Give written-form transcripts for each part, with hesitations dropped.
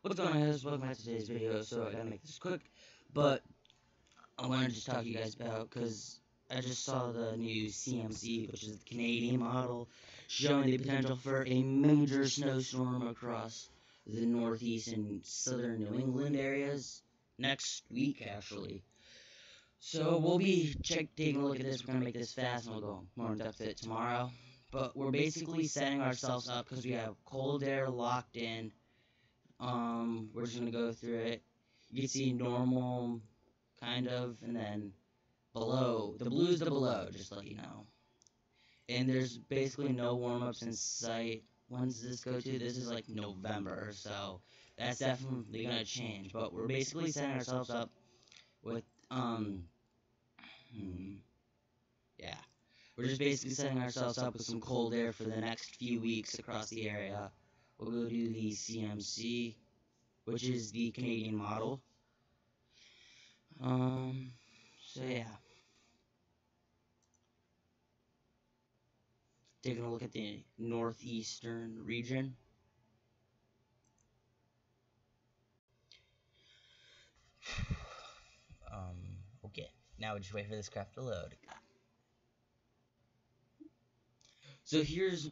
What's going on, guys? Welcome back to today's video. So I gotta make this quick, but I wanted to just talk to you guys about, because I just saw the new CMC, which is the Canadian model, showing the potential for a major snowstorm across the northeast and southern New England areas next week, actually. So we'll be taking a look at this. We're gonna make this fast, and we'll go more in depth with it tomorrow. But we're basically setting ourselves up because we have cold air locked in. We're just gonna go through it. You can see normal, kind of, and then below. The blue is the below, just to let you know. And there's basically no warm-ups in sight. When's this go to? This is like November, so that's definitely gonna change. But we're basically setting ourselves up with, yeah. We're just basically setting ourselves up with some cold air for the next few weeks across the area. We'll go to the CMC, which is the Canadian model. So yeah. Taking a look at the northeastern region. Okay. Now we just wait for this craft to load. So here's,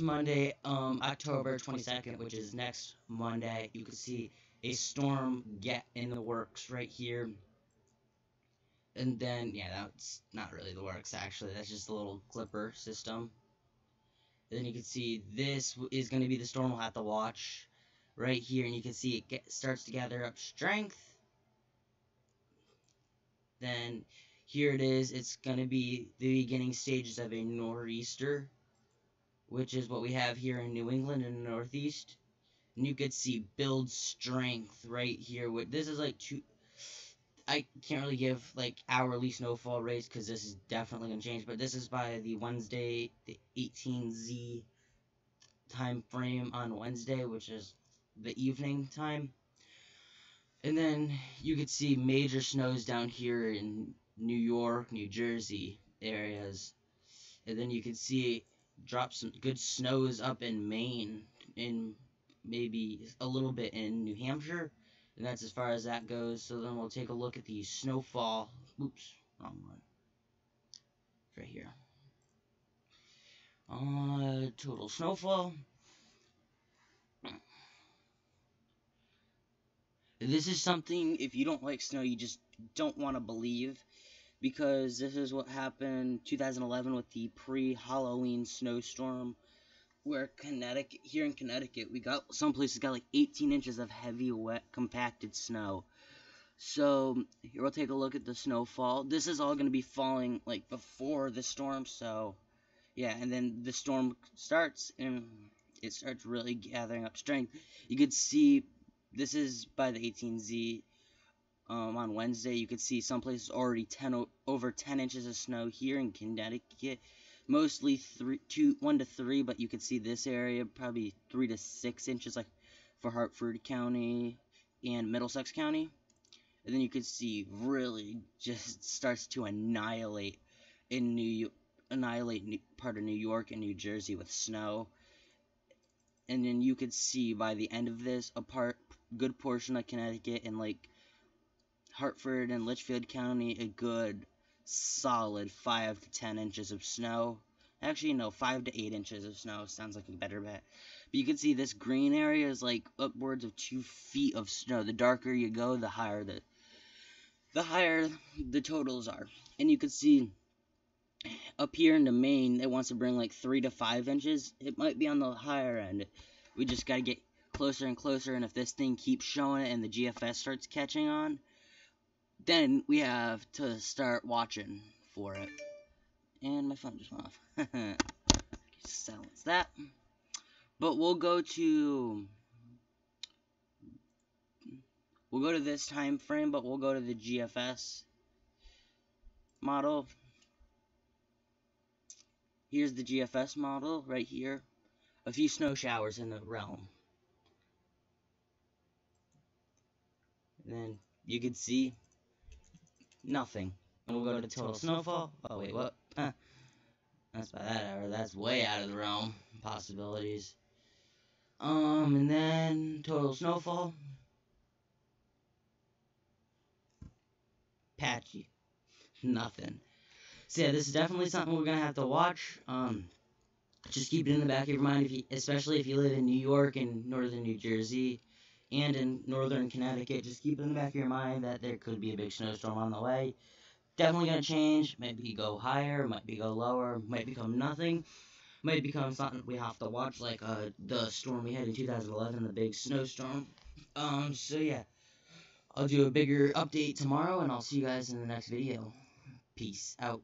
Monday, October 22nd, which is next Monday. You can see a storm get in the works right here. And then, yeah, that's not really the works, actually. That's just a little clipper system. And then you can see this is going to be the storm we'll have to watch right here. And you can see it starts to gather up strength. Then here it is. It's going to be the beginning stages of a nor'easter, which is what we have here in New England and the Northeast. And you could see build strength right here. This is like I can't really give like hourly snowfall rates because this is definitely going to change. But this is by the Wednesday, the 18Z time frame on Wednesday, which is the evening time. And then you could see major snows down here in New York, New Jersey areas. And then you could see drop some good snows up in Maine, and maybe a little bit in New Hampshire. And that's as far as that goes. So then we'll take a look at the snowfall. Oops, wrong one. Right here. Total snowfall. This is something, if you don't like snow, you just don't want to believe, because this is what happened 2011 with the pre-Halloween snowstorm, where here in Connecticut, some places got like 18 inches of heavy, wet, compacted snow. So here we'll take a look at the snowfall. This is all going to be falling like before the storm, so yeah, and then the storm starts, and it starts really gathering up strength. You could see this is by the 18Z. On Wednesday, you could see some places already over 10 inches of snow here in Connecticut. Mostly 1 to 3, but you could see this area probably 3 to 6 inches, like for Hartford County and Middlesex County. And then you could see really just starts to annihilate part of New York and New Jersey with snow. And then you could see by the end of this, good portion of Connecticut and like Hartford and Litchfield County, a good solid 5 to 10 inches of snow. Actually, no, 5 to 8 inches of snow sounds like a better bet. But you can see this green area is like upwards of 2 feet of snow. The darker you go, the higher the totals are. And you can see up here in the Maine, it wants to bring like 3 to 5 inches. It might be on the higher end. We just gotta get closer and closer, and if this thing keeps showing it and the GFS starts catching on, then we have to start watching for it. And my phone just went off. Silence that. But we'll go to this time frame, but we'll go to the GFS model. Here's the GFS model right here. A few snow showers in the realm. And then you can see nothing. And we'll go to total snowfall. Oh wait, what? That's by that hour. That's way out of the realm of possibilities. And then total snowfall. Patchy. Nothing. So yeah, this is definitely something we're gonna have to watch. Just keep it in the back of your mind, especially if you live in New York and northern New Jersey, and in northern Connecticut. Just keep it in the back of your mind that there could be a big snowstorm on the way. Definitely gonna change. Maybe go higher, might be go lower, might become nothing, might become something we have to watch, like the storm we had in 2011, the big snowstorm. So yeah, I'll do a bigger update tomorrow, and I'll see you guys in the next video. Peace out.